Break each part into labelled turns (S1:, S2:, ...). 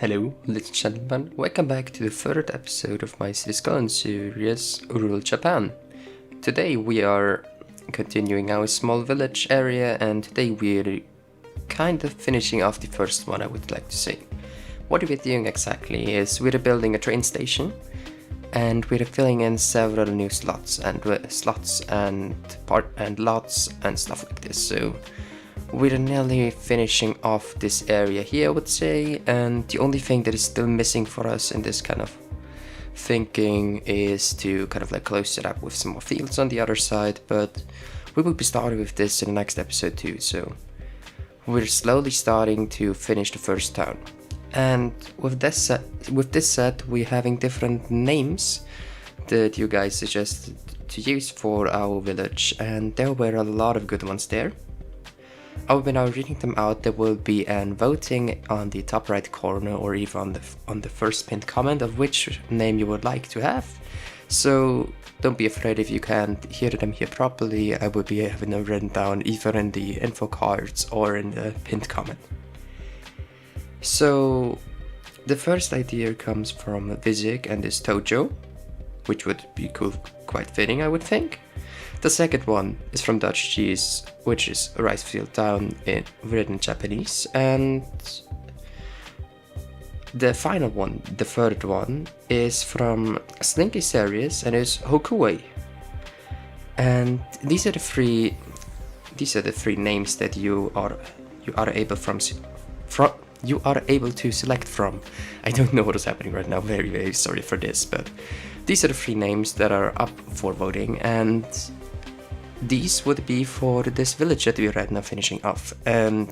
S1: Hello, ladies and gentlemen, welcome back to the third episode of my Skylines series, Rural Japan. Today we are continuing our small village area, and today we're kind of finishing off the first one, I would like to say. What we're doing exactly is we're building a train station, and we're filling in several new slots and lots and stuff like this. So we're nearly finishing off this area here, I would say, and the only thing that is still missing for us in this kind of thinking is to kind of like close it up with some more fields on the other side, but we will be starting with this in the next episode too, so we're slowly starting to finish the first town. And with this set, we're having different names that you guys suggested to use for our village, and there were a lot of good ones there. I will be now reading them out. There will be an voting on the top right corner, or even on the first pinned comment, of which name you would like to have. So don't be afraid if you can't hear them here properly. I will be having them written down either in the info cards or in the pinned comment. So the first idea comes from Vizzic and his Tojo, which would be quite fitting, I would think. The second one is from DutchCheese, which is a Ricefield town written Japanese, and the final one, the third one, is from Slinky Seris and is Hokuei. And these are the three names that you are able to select from. I don't know what is happening right now. Very, very sorry for this, but these are the three names that are up for voting, and these would be for this village that we're right now finishing off. And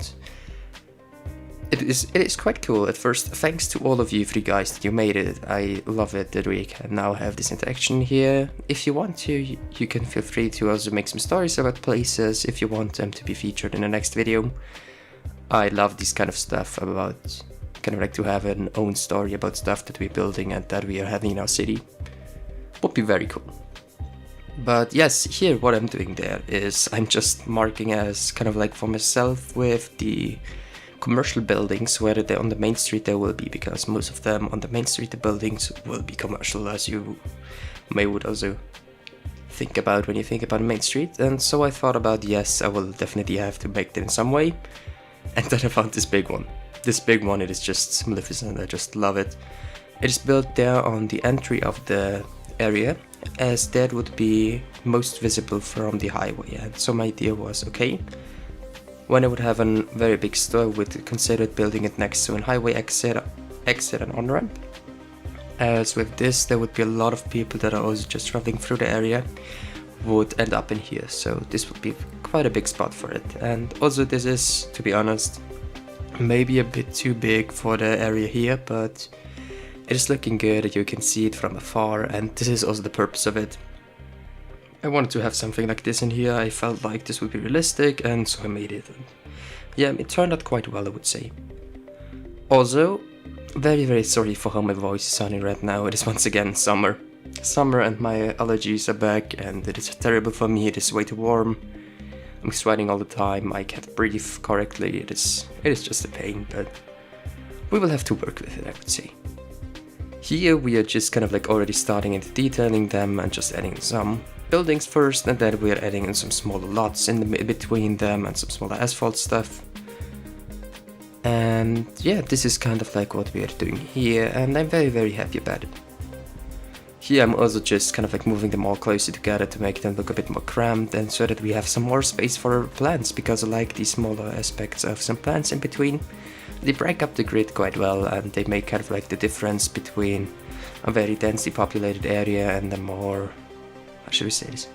S1: it is quite cool. At first, thanks to all of you three guys that you made it. I love it that we can now have this interaction here. If you want to, you can feel free to also make some stories about places if you want them to be featured in the next video. I love this kind of stuff about kind of like to have an own story about stuff that we're building and that we are having in our city. Would be very cool. But yes, here what I'm doing there is I'm just marking as kind of like for myself with the commercial buildings where on the main street there will be, because most of them on the main street, the buildings will be commercial, as you would also think about when you think about Main Street. And so I thought about, yes, I will definitely have to make that in some way. And then I found this big one. This big one, it is just magnificent. I just love it. It is built there on the entry of the area, as that would be most visible from the highway. And so my idea was, okay, when I would have a very big store, I would consider building it next to a highway exit and on-ramp. As with this, there would be a lot of people that are also just traveling through the area would end up in here, so this would be quite a big spot for it. And also this is, to be honest, maybe a bit too big for the area here, but it is looking good. You can see it from afar, and this is also the purpose of it. I wanted to have something like this in here. I felt like this would be realistic, and so I made it. And yeah, it turned out quite well, I would say. Also, very, very sorry for how my voice is sounding right now. It is once again summer. Summer and my allergies are back, and it is terrible for me. It is way too warm. I'm sweating all the time. I can't breathe correctly. It is just a pain, but we will have to work with it, I would say. Here we are just kind of like already starting into detailing them and just adding some buildings first, and then we are adding in some smaller lots in the between them and some smaller asphalt stuff. And yeah, this is kind of like what we are doing here, and I'm very, very happy about it. Here I'm also just kind of like moving them all closer together to make them look a bit more cramped, and so that we have some more space for plants, because I like these smaller aspects of some plants in between. They break up the grid quite well, and they make kind of like the difference between a very densely populated area and a more, how should we say this,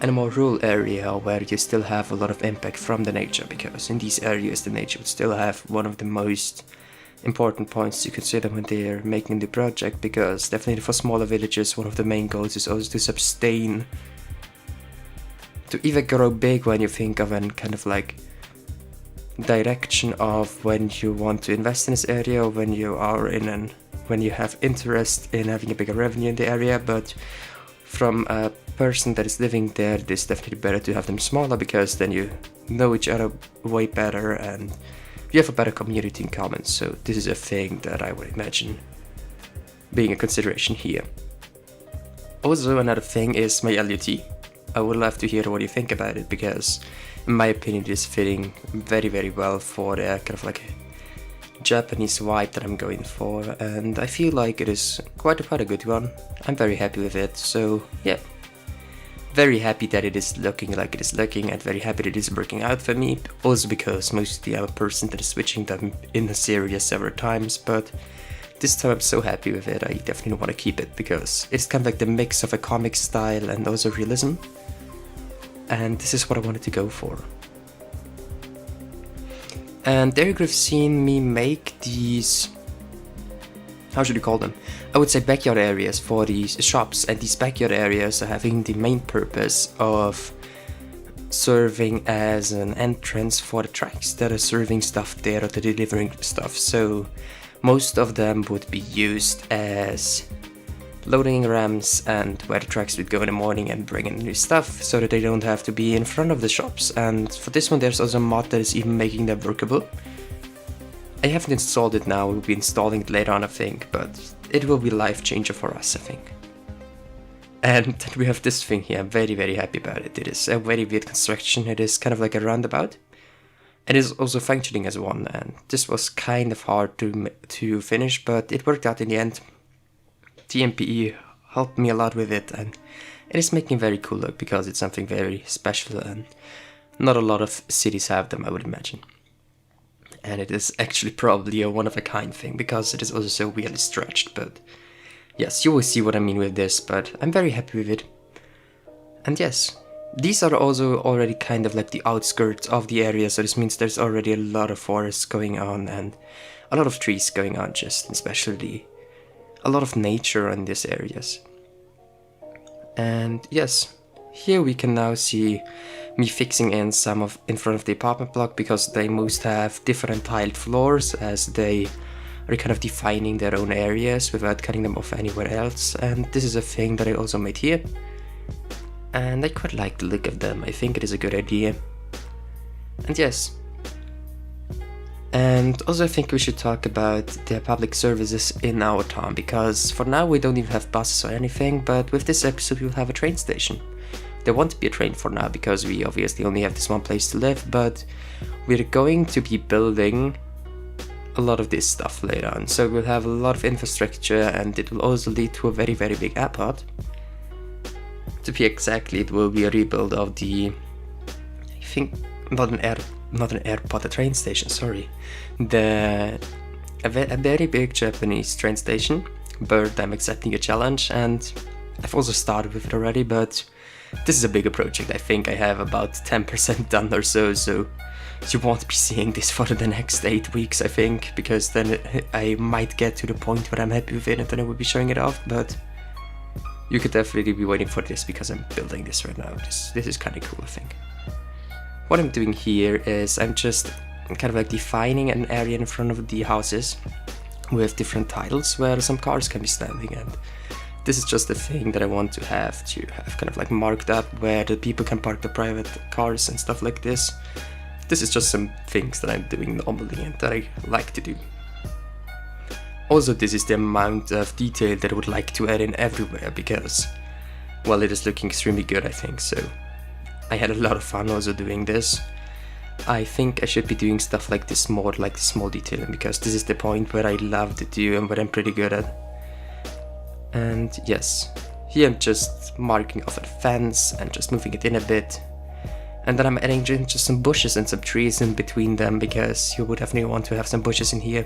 S1: and a more rural area where you still have a lot of impact from the nature, because in these areas the nature would still have one of the most important points to consider when they are making the project, because definitely for smaller villages one of the main goals is also to sustain, to even grow big when you think of an kind of like direction of when you want to invest in this area, or when you are when you have interest in having a bigger revenue in the area. But from a person that is living there, it is definitely better to have them smaller, because then you know each other way better and we have a better community in common, so this is a thing that I would imagine being a consideration here. Also, another thing is my LUT. I would love to hear what you think about it, because in my opinion it is fitting very, very well for the kind of like a Japanese vibe that I'm going for, and I feel like it is quite a good one. I'm very happy with it, so yeah. Very happy that it is looking like it is looking, and very happy that it is working out for me. Also because mostly I'm a person that is switching them in the series several times, but this time I'm so happy with it. I definitely want to keep it because it's kind of like the mix of a comic style and also realism, and this is what I wanted to go for. And there you've seen me make these, how should you call them? I would say backyard areas for these shops, and these backyard areas are having the main purpose of serving as an entrance for the trucks that are serving stuff there or they're delivering stuff. So most of them would be used as loading ramps and where the trucks would go in the morning and bring in new stuff so that they don't have to be in front of the shops. And for this one there's also a mod that is even making them workable. I haven't installed it now, we'll be installing it later on I think, but it will be a life changer for us I think. And then we have this thing here, I'm very, very happy about it. It is a very weird construction, it is kind of like a roundabout. It is also functioning as one, and this was kind of hard to finish, but it worked out in the end. TMPE helped me a lot with it, and it is making a very cool look because it's something very special and not a lot of cities have them, I would imagine. And it is actually probably a one-of-a-kind thing because it is also so weirdly stretched, but yes, you will see what I mean with this, but I'm very happy with it. And yes, these are also already kind of like the outskirts of the area, so this means there's already a lot of forests going on and a lot of trees going on, just especially a lot of nature in these areas. And yes, here we can now see me fixing in some of in front of the apartment block because they most have different tiled floors as they are kind of defining their own areas without cutting them off anywhere else. And this is a thing that I also made here. And I quite like the look of them, I think it is a good idea. And yes. And also I think we should talk about the public services in our town, because for now we don't even have buses or anything, but with this episode we'll have a train station. There won't be a train for now because we obviously only have this one place to live, but we're going to be building a lot of this stuff later on. So we'll have a lot of infrastructure, and it will also lead to a very, very big airport. To be exactly, it will be a rebuild of the, I think, not an airport, a train station, sorry. A very big Japanese train station, but I'm accepting a challenge, and I've also started with it already, but this is a bigger project. I think I have about 10% done or so you won't be seeing this for the next 8 weeks, I think, because then I might get to the point where I'm happy with it and then I will be showing it off, but you could definitely be waiting for this because I'm building this right now. This is kind of cool, I think. What I'm doing here is I'm just kind of like defining an area in front of the houses with different tiles where some cars can be standing, and this is just a thing that I want to have kind of like marked up where the people can park their private cars and stuff like this. This is just some things that I'm doing normally and that I like to do. Also, this is the amount of detail that I would like to add in everywhere because, well, it is looking extremely good, I think, so I had a lot of fun also doing this. I think I should be doing stuff like this more, like small detailing, because this is the point where I love to do and what I'm pretty good at. And yes, here I'm just marking off a fence and just moving it in a bit. And then I'm adding just some bushes and some trees in between them, because you would definitely want to have some bushes in here.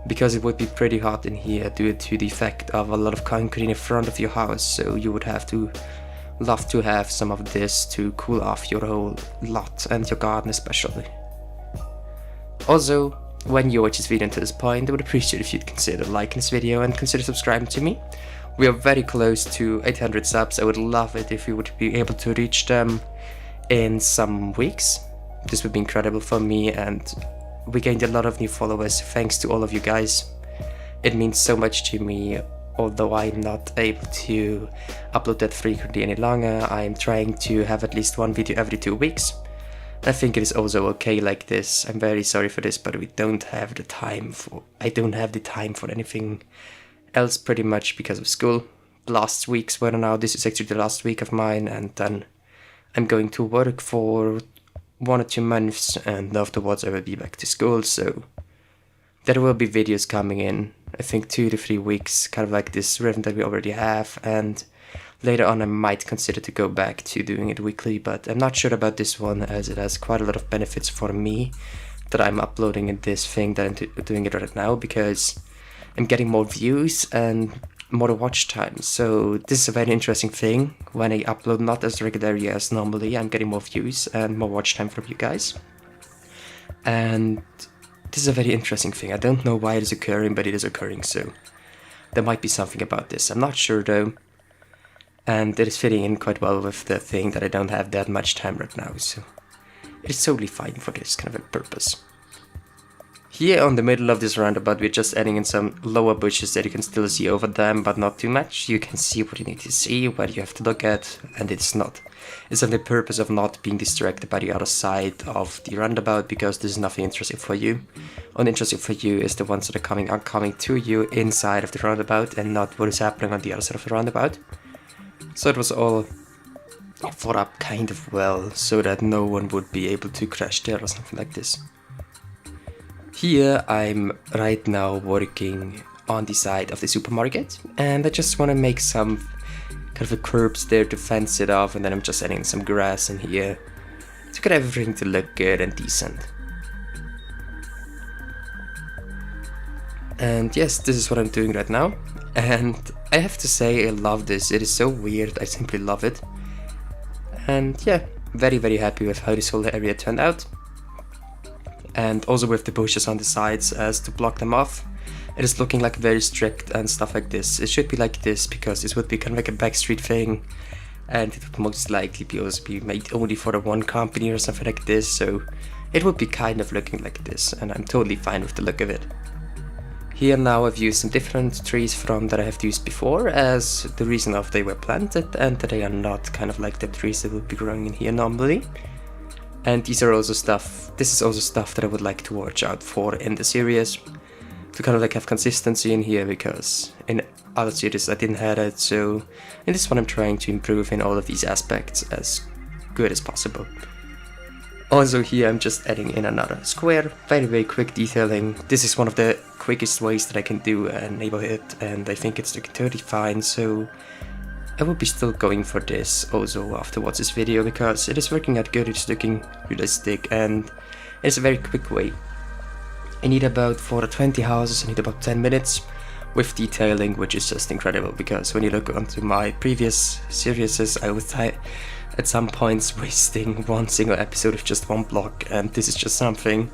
S1: Because it would be pretty hot in here due to the effect of a lot of concrete in front of your house, so you would love to have some of this to cool off your whole lot and your garden especially. Also, when you watch this video until this point, I would appreciate if you'd consider liking this video and consider subscribing to me. We are very close to 800 subs. I would love it if you would be able to reach them in some weeks. This would be incredible for me, and we gained a lot of new followers thanks to all of you guys. It means so much to me, although I'm not able to upload that frequently any longer. I'm trying to have at least one video every 2 weeks. I think it is also okay like this. I'm very sorry for this, but we don't have the time for... I don't have the time for anything else pretty much because of school. Last week's weather now, this is actually the last week of mine, and then I'm going to work for 1 or 2 months, and afterwards I will be back to school, so there will be videos coming in, I think 2 to 3 weeks, kind of like this rhythm that we already have, and later on I might consider to go back to doing it weekly, but I'm not sure about this one as it has quite a lot of benefits for me that I'm uploading in this thing that I'm doing it right now, because I'm getting more views and more watch time. So this is a very interesting thing. When I upload not as regularly as normally, I'm getting more views and more watch time from you guys. And this is a very interesting thing. I don't know why it is occurring, but it is occurring, so there might be something about this. I'm not sure though. And it is fitting in quite well with the thing that I don't have that much time right now, so it's totally fine for this kind of a purpose. Here on the middle of this roundabout, we're just adding in some lower bushes that you can still see over them, but not too much. You can see what you need to see, what you have to look at, and it's on the purpose of not being distracted by the other side of the roundabout, because there's nothing interesting for you. Only interesting for you is the ones that are coming to you inside of the roundabout, and not what is happening on the other side of the roundabout. So it was all thought up kind of well, so that no one would be able to crash there or something like this. Here I'm right now working on the side of the supermarket, and I just want to make some kind of a curbs there to fence it off, and then I'm just adding some grass in here to get everything to look good and decent. And yes, this is what I'm doing right now, and I have to say I love this. It is so weird, I simply love it. And yeah, very happy with how this whole area turned out. And also with the bushes on the sides as to block them off. It is looking like very strict and stuff like this. It should be like this because this would be kind of like a backstreet thing, and it would most likely be made only for the one company or something like this, so it would be kind of looking like this, and I'm totally fine with the look of it. Here now I've used some different trees from that I have used before as the reason of they were planted, and that they are not kind of like the trees that would be growing in here normally. And this is also stuff that I would like to watch out for in the series, to kind of like have consistency in here, because in other series I didn't have it, so in this one I'm trying to improve in all of these aspects as good as possible. Also here I'm just adding in another square, very quick detailing. This is one of the quickest ways that I can do a neighborhood, and I think it's looking totally fine, so I will be still going for this also afterwards this video, because it is working out good, it's looking realistic, and it's a very quick way. I need for 20 houses, I need about 10 minutes with detailing, which is just incredible, because when you look onto my previous series, I was at some points wasting one single episode of just one block, and this is just something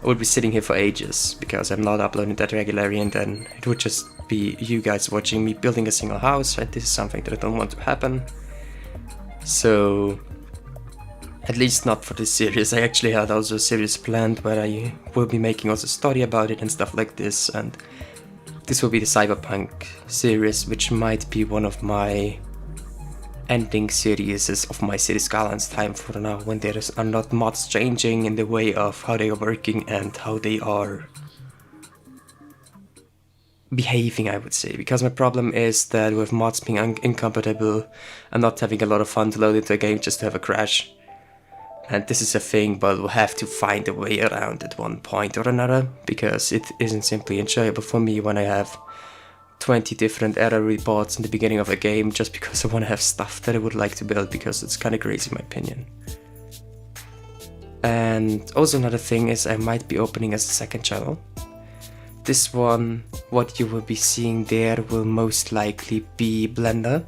S1: I would be sitting here for ages, because I'm not uploading that regularly, and then it would just be you guys watching me building a single house, and this is something that I don't want to happen. So, at least not for this series. I actually had also a series planned where I will be making also a story about it and stuff like this, and this will be the Cyberpunk series, which might be one of my ending series of my City Skylines time for now, when there are not mods changing in the way of how they are working and how they are behaving, I would say. Because my problem is that with mods being incompatible, I'm not having a lot of fun to load into a game just to have a crash. And this is a thing, but we'll have to find a way around at one point or another, because it isn't simply enjoyable for me when I have 20 different error reports in the beginning of a game just because I want to have stuff that I would like to build, because it's kind of crazy in my opinion. And also another thing is I might be opening a second channel. This one, what you will be seeing there will most likely be Blender.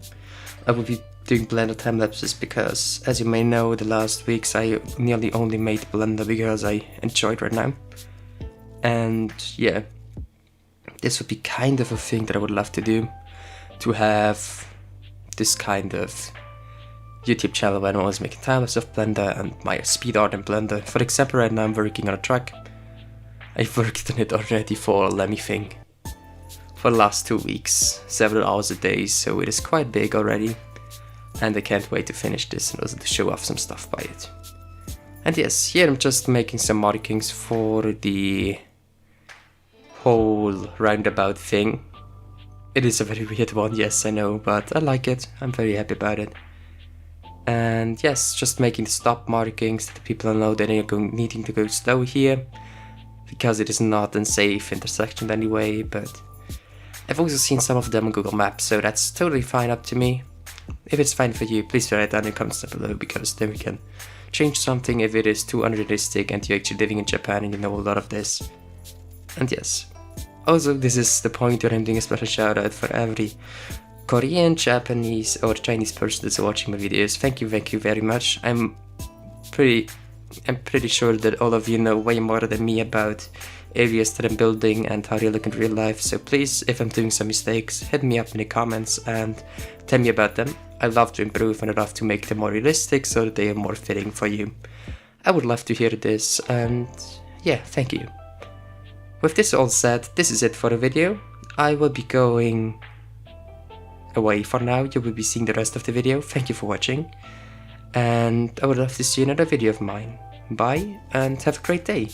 S1: I will be doing Blender time lapses because, as you may know, the last weeks I nearly only made Blender because I enjoy it right now. And yeah, this would be kind of a thing that I would love to do, to have this kind of YouTube channel where I'm always making time-lapse of Blender and my speed art in Blender. For example, right now I'm working on a truck. I've worked on it already for, let me think, for the last 2 weeks, several hours a day, so it is quite big already. And I can't wait to finish this and also to show off some stuff by it. And yes, here I'm just making some markings for the whole roundabout thing. It is a very weird one, yes, I know, but I like it. I'm very happy about it. And yes, just making the stop markings that the people know that they're needing to go slow here, because it is not a safe intersection anyway, but I've also seen some of them on Google Maps, so that's totally fine up to me. If it's fine for you, please write it down in the comments down below, because then we can change something if it is too unrealistic and you're actually living in Japan and you know a lot of this. And yes, also this is the point where I'm doing a special shout out for every Korean, Japanese or Chinese person that's watching my videos. Thank you very much. I'm pretty sure that all of you know way more than me about areas that I'm building and how they look in real life, so please, if I'm doing some mistakes, hit me up in the comments and tell me about them. I love to improve and I love to make them more realistic so that they are more fitting for you. I would love to hear this, and yeah, thank you. With this all said, this is it for the video. I will be going away for now. You will be seeing the rest of the video. Thank you for watching, and I would love to see another video of mine. Bye, and have a great day.